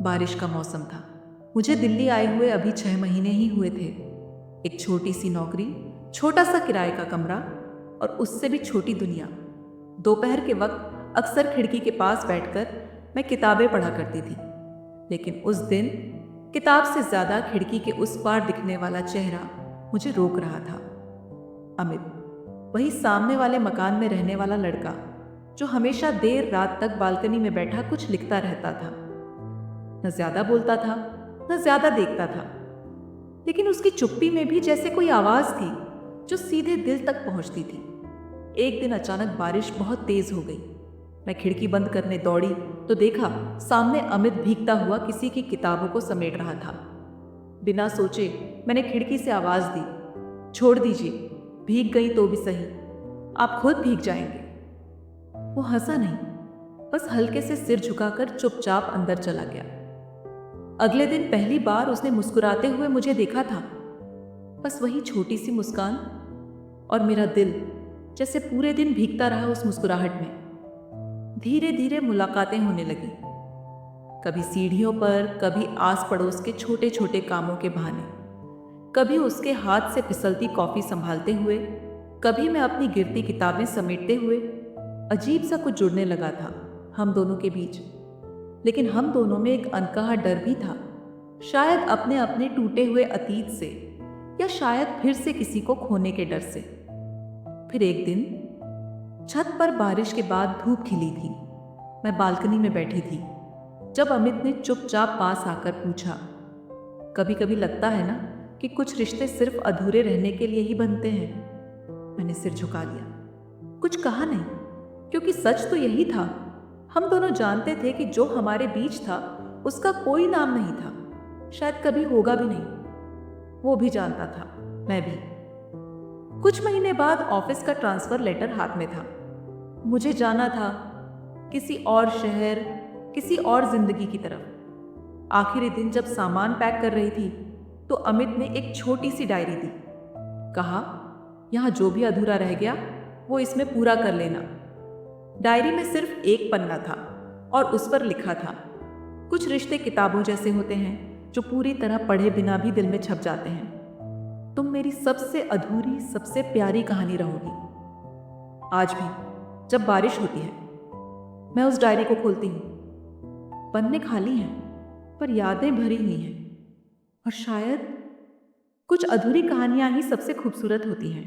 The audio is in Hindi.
बारिश का मौसम था। मुझे दिल्ली आए हुए अभी 6 महीने ही हुए थे। एक छोटी सी नौकरी, छोटा सा किराए का कमरा और उससे भी छोटी दुनिया। दोपहर के वक्त अक्सर खिड़की के पास बैठकर मैं किताबें पढ़ा करती थी, लेकिन उस दिन किताब से ज्यादा खिड़की के उस पार दिखने वाला चेहरा मुझे रोक रहा था। अमित, वही सामने वाले मकान में रहने वाला लड़का जो हमेशा देर रात तक बालकनी में बैठा कुछ लिखता रहता था। न ज्यादा बोलता था, न ज्यादा देखता था, लेकिन उसकी चुप्पी में भी जैसे कोई आवाज थी जो सीधे दिल तक पहुंचती थी। एक दिन अचानक बारिश बहुत तेज हो गई। मैं खिड़की बंद करने दौड़ी तो देखा सामने अमित भीगता हुआ किसी की किताबों को समेट रहा था। बिना सोचे मैंने खिड़की से आवाज दी, छोड़ दीजिए, भीग गई तो भी सही, आप खुद भीग जाएंगे। वो हंसा नहीं, बस हल्के से सिर झुकाकर चुपचाप अंदर चला गया। अगले दिन पहली बार उसने मुस्कुराते हुए मुझे देखा था, बस वही छोटी सी मुस्कान, और मेरा दिल जैसे पूरे दिन भीगता रहा उस मुस्कुराहट में। धीरे धीरे मुलाकातें होने लगी, कभी सीढ़ियों पर, कभी आस पड़ोस के छोटे छोटे कामों के बहाने, कभी उसके हाथ से फिसलती कॉफी संभालते हुए, कभी मैं अपनी गिरती किताबें समेटते हुए। अजीब सा कुछ जुड़ने लगा था हम दोनों के बीच, लेकिन हम दोनों में एक अनकहा डर भी था, शायद अपने अपने टूटे हुए अतीत से, या शायद फिर से किसी को खोने के डर से। फिर एक दिन छत पर बारिश के बाद धूप खिली थी। मैं बालकनी में बैठी थी जब अमित ने चुपचाप पास आकर पूछा, कभी कभी लगता है ना कि कुछ रिश्ते सिर्फ अधूरे रहने के लिए ही बनते हैं। मैंने सिर झुका लिया, कुछ कहा नहीं, क्योंकि सच तो यही था। हम दोनों जानते थे कि जो हमारे बीच था उसका कोई नाम नहीं था, शायद कभी होगा भी नहीं। वो भी जानता था, मैं भी। कुछ महीने बाद ऑफिस का ट्रांसफर लेटर हाथ में था। मुझे जाना था किसी और शहर, किसी और जिंदगी की तरफ। आखिरी दिन जब सामान पैक कर रही थी तो अमित ने एक छोटी सी डायरी दी। कहा, यहाँ जो भी अधूरा रह गया वो इसमें पूरा कर लेना। डायरी में सिर्फ एक पन्ना था और उस पर लिखा था, कुछ रिश्ते किताबों जैसे होते हैं जो पूरी तरह पढ़े बिना भी दिल में छप जाते हैं। तुम मेरी सबसे अधूरी, सबसे प्यारी कहानी रहोगी। आज भी जब बारिश होती है मैं उस डायरी को खोलती हूँ। पन्ने खाली हैं पर यादें भरी हुई हैं, और शायद कुछ अधूरी कहानियां ही सबसे खूबसूरत होती हैं।